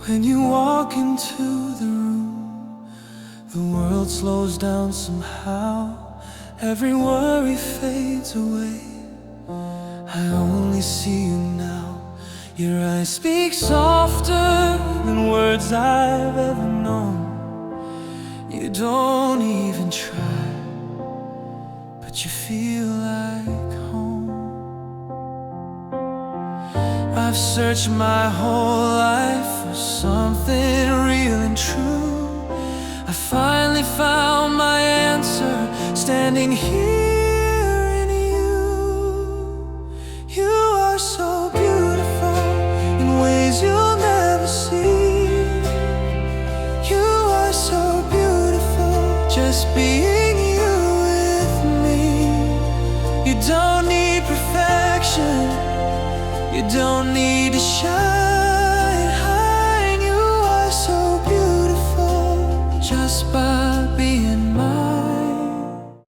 When you walk into the room, the world slows down somehow. Every worry fades away. I only see you now. Your eyes speak softer than words I've ever known. You don't even try, but you feel like home. I've searched my whole life for something real and true. I finally found my answer, standing here in you. You are so beautiful in ways you'll never see. You are so beautiful, just being you with me. You don't need perfection, you don't need to shine. You are so beautiful just by being